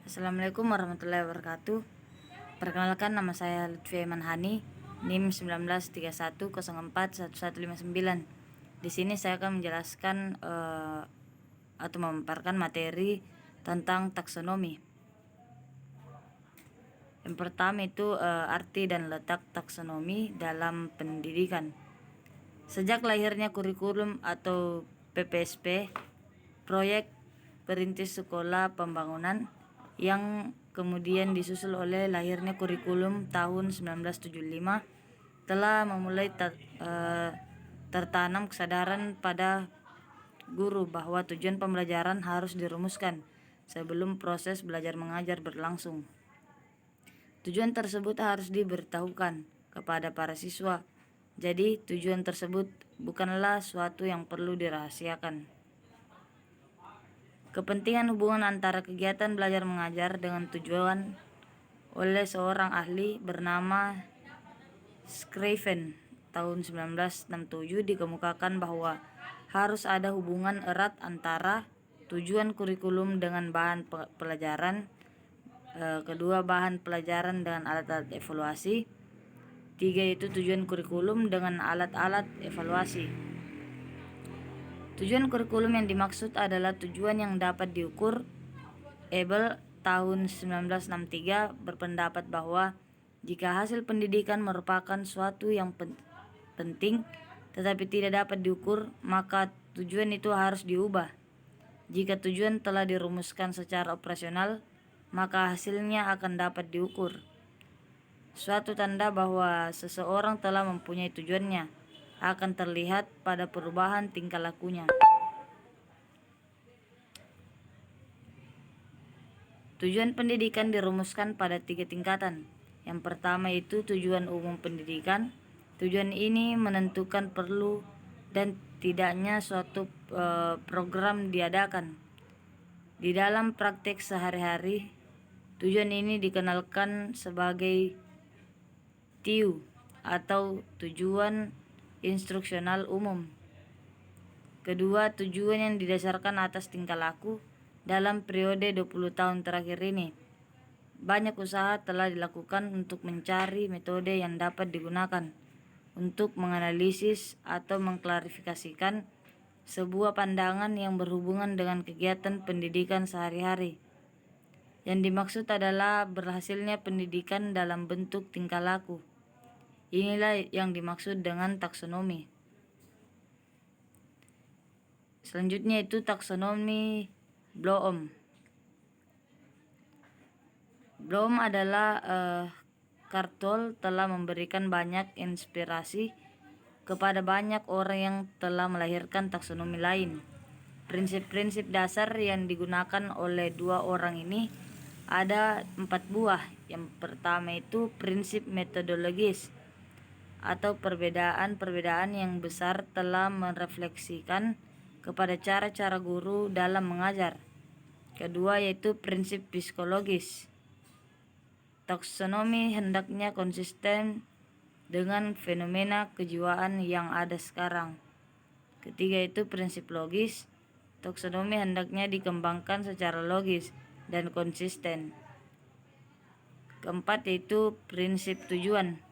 Assalamualaikum warahmatullahi wabarakatuh. Perkenalkan, nama saya Lutfi Aiman Hani, NIM 1931041159. Di sini saya akan menjelaskan atau memaparkan materi tentang taksonomi. Yang pertama itu arti dan letak taksonomi dalam pendidikan. Sejak lahirnya kurikulum atau PPSP, proyek perintis sekolah pembangunan, yang kemudian disusul oleh lahirnya kurikulum tahun 1975, telah memulai tertanam kesadaran pada guru bahwa tujuan pembelajaran harus dirumuskan sebelum proses belajar mengajar berlangsung. Tujuan tersebut harus diberitahukan kepada para siswa. Jadi tujuan tersebut bukanlah suatu yang perlu dirahasiakan. Kepentingan hubungan antara kegiatan belajar mengajar dengan tujuan oleh seorang ahli bernama Schrijven tahun 1967 dikemukakan bahwa harus ada hubungan erat antara tujuan kurikulum dengan bahan pelajaran, kedua bahan pelajaran dengan alat-alat evaluasi, tiga itu tujuan kurikulum dengan alat-alat evaluasi. Tujuan kurikulum yang dimaksud adalah tujuan yang dapat diukur. Abel tahun 1963 berpendapat bahwa jika hasil pendidikan merupakan suatu yang penting tetapi tidak dapat diukur, maka tujuan itu harus diubah. Jika tujuan telah dirumuskan secara operasional, maka hasilnya akan dapat diukur. Suatu tanda bahwa seseorang telah mempunyai tujuannya akan terlihat pada perubahan tingkah lakunya. Tujuan pendidikan dirumuskan pada 3 tingkatan. Yang pertama itu tujuan umum pendidikan. Tujuan ini menentukan perlu dan tidaknya suatu program diadakan. Di dalam praktek sehari-hari, tujuan ini dikenalkan sebagai TIU atau tujuan instruksional umum. Kedua, tujuan yang didasarkan atas tingkah laku. Dalam periode 20 tahun terakhir ini, banyak usaha telah dilakukan untuk mencari metode yang dapat digunakan untuk menganalisis atau mengklarifikasikan sebuah pandangan yang berhubungan dengan kegiatan pendidikan sehari-hari. Yang dimaksud adalah berhasilnya pendidikan dalam bentuk tingkah laku. Inilah yang dimaksud dengan taksonomi. Selanjutnya itu taksonomi Bloom. Bloom adalah Cartol telah memberikan banyak inspirasi kepada banyak orang yang telah melahirkan taksonomi lain. Prinsip-prinsip dasar yang digunakan oleh dua orang ini ada 4 buah. Yang pertama itu prinsip metodologis atau perbedaan-perbedaan yang besar telah merefleksikan kepada cara-cara guru dalam mengajar. Kedua yaitu prinsip psikologis. Taksonomi hendaknya konsisten dengan fenomena kejiwaan yang ada sekarang. Ketiga itu prinsip logis. Taksonomi hendaknya dikembangkan secara logis dan konsisten. Keempat yaitu prinsip tujuan.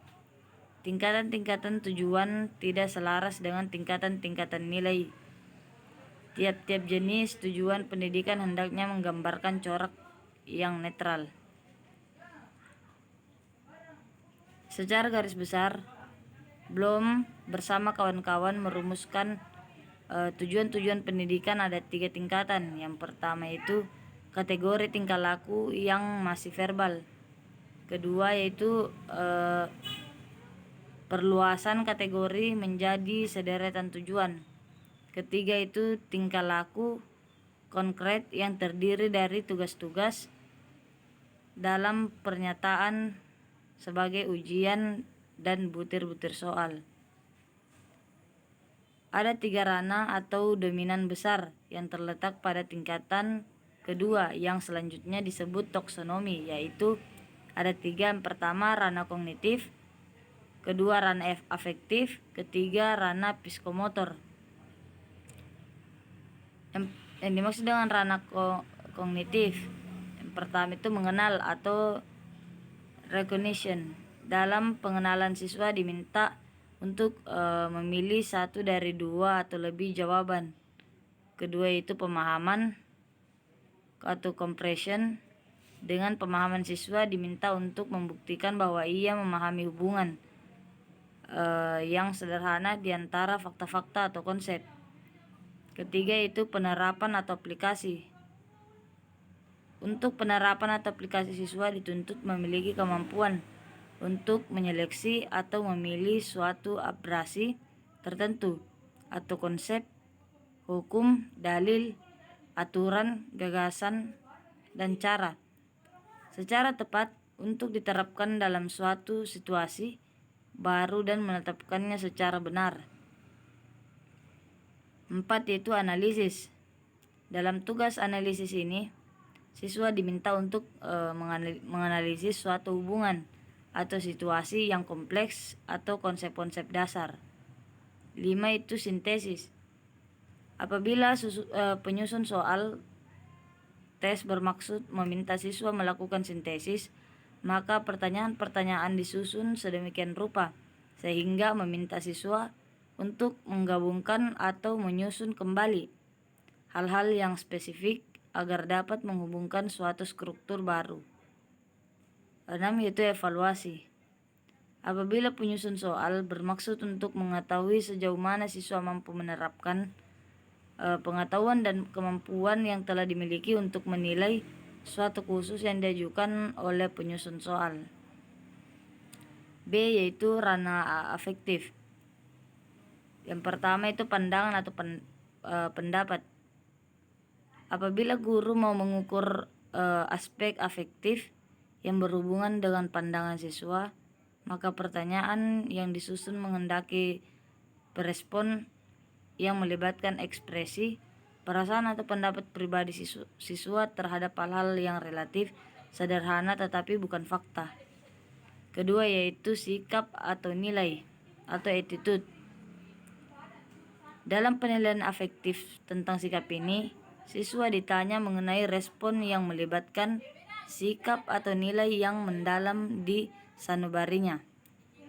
Tingkatan-tingkatan tujuan tidak selaras dengan tingkatan-tingkatan nilai. Tiap-tiap jenis tujuan pendidikan hendaknya menggambarkan corak yang netral. Secara garis besar, Bloom bersama kawan-kawan merumuskan tujuan-tujuan pendidikan ada 3 tingkatan. Yang pertama itu kategori tingkah laku yang masih verbal. Kedua yaitu perluasan kategori menjadi sederetan tujuan. Ketiga itu tingkah laku konkret yang terdiri dari tugas-tugas dalam pernyataan sebagai ujian dan butir-butir soal. Ada 3 ranah atau dominan besar yang terletak pada tingkatan kedua yang selanjutnya disebut taksonomi, yaitu ada 3. Yang pertama ranah kognitif, kedua ranah afektif, ketiga ranah psikomotor. Yang dimaksud dengan ranah kognitif, yang pertama itu mengenal atau recognition. Dalam pengenalan, siswa diminta untuk memilih satu dari dua atau lebih jawaban. Kedua itu pemahaman atau comprehension. Dengan pemahaman, siswa diminta untuk membuktikan bahwa ia memahami hubungan yang sederhana di antara fakta-fakta atau konsep. Ketiga itu penerapan atau aplikasi. Untuk penerapan atau aplikasi, siswa dituntut memiliki kemampuan untuk menyeleksi atau memilih suatu abrasi tertentu atau konsep, hukum, dalil, aturan, gagasan, dan cara secara tepat untuk diterapkan dalam suatu situasi baru dan menetapkannya secara benar. 4 yaitu analisis. Dalam tugas analisis ini, siswa diminta untuk menganalisis suatu hubungan atau situasi yang kompleks atau konsep-konsep dasar. 5 itu sintesis. Apabila penyusun soal tes bermaksud meminta siswa melakukan sintesis, maka pertanyaan-pertanyaan disusun sedemikian rupa sehingga meminta siswa untuk menggabungkan atau menyusun kembali hal-hal yang spesifik agar dapat menghubungkan suatu struktur baru. 6 yaitu evaluasi. Apabila penyusun soal bermaksud untuk mengetahui sejauh mana siswa mampu menerapkan pengetahuan dan kemampuan yang telah dimiliki untuk menilai suatu khusus yang diajukan oleh penyusun soal. B yaitu ranah afektif. Yang pertama itu pandangan atau pendapat. Apabila guru mau mengukur aspek afektif yang berhubungan dengan pandangan siswa, maka pertanyaan yang disusun menghendaki berespon yang melibatkan ekspresi, perasaan atau pendapat pribadi siswa terhadap hal-hal yang relatif sederhana tetapi bukan fakta. Kedua yaitu sikap atau nilai atau attitude. Dalam penilaian afektif tentang sikap ini, siswa ditanya mengenai respon yang melibatkan sikap atau nilai yang mendalam di sanubarinya,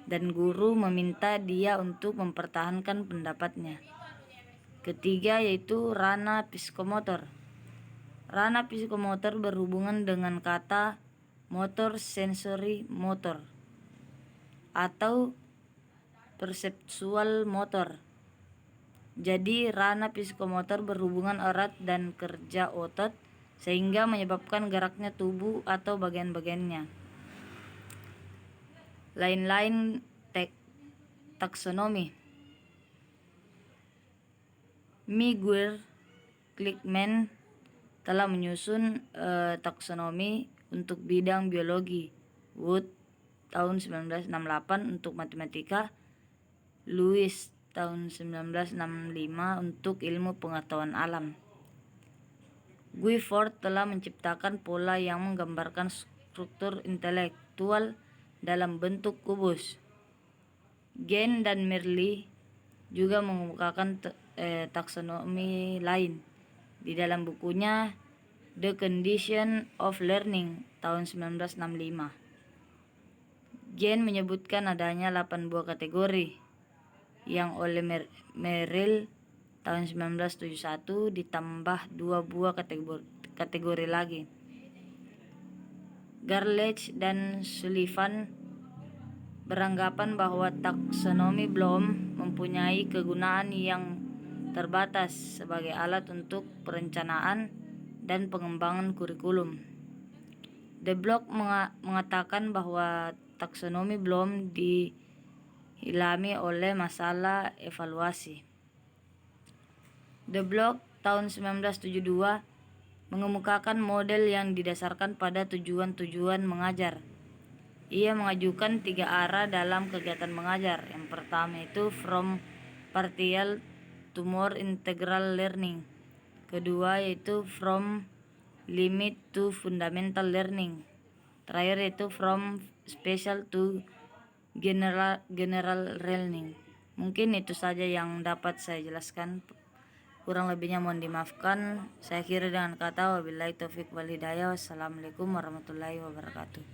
dan guru meminta dia untuk mempertahankan pendapatnya. Ketiga yaitu ranah psikomotor. Ranah psikomotor berhubungan dengan kata motor sensori motor atau perseptual motor. Jadi ranah psikomotor berhubungan erat dan kerja otot sehingga menyebabkan geraknya tubuh atau bagian-bagiannya. Lain-lain taksonomi. Miguel Klickman telah menyusun taksonomi untuk bidang biologi, Wood tahun 1968 untuk matematika, Lewis tahun 1965 untuk ilmu pengetahuan alam. Guilford telah menciptakan pola yang menggambarkan struktur intelektual dalam bentuk kubus. Gen dan Merli juga mengemukakan taksonomi lain di dalam bukunya The Condition of Learning tahun 1965. Gen menyebutkan adanya 8 buah kategori yang oleh Merrill tahun 1971 ditambah 2 buah kategori lagi. Garlech dan Sullivan beranggapan bahwa taksonomi Bloom mempunyai kegunaan yang terbatas sebagai alat untuk perencanaan dan pengembangan kurikulum. De Block mengatakan bahwa taksonomi Bloom dihilami oleh masalah evaluasi. De Block tahun 1972 mengemukakan model yang didasarkan pada tujuan-tujuan mengajar. Ia mengajukan 3 arah dalam kegiatan mengajar. Yang pertama itu from partial to more integral learning. Kedua yaitu from limit to fundamental learning. Terakhir yaitu from special to general learning. Mungkin itu saja yang dapat saya jelaskan Kurang lebihnya mohon dimaafkan. Saya akhiri dengan kata wabillahi taufik wal hidayah. Wassalamualaikum warahmatullahi wabarakatuh.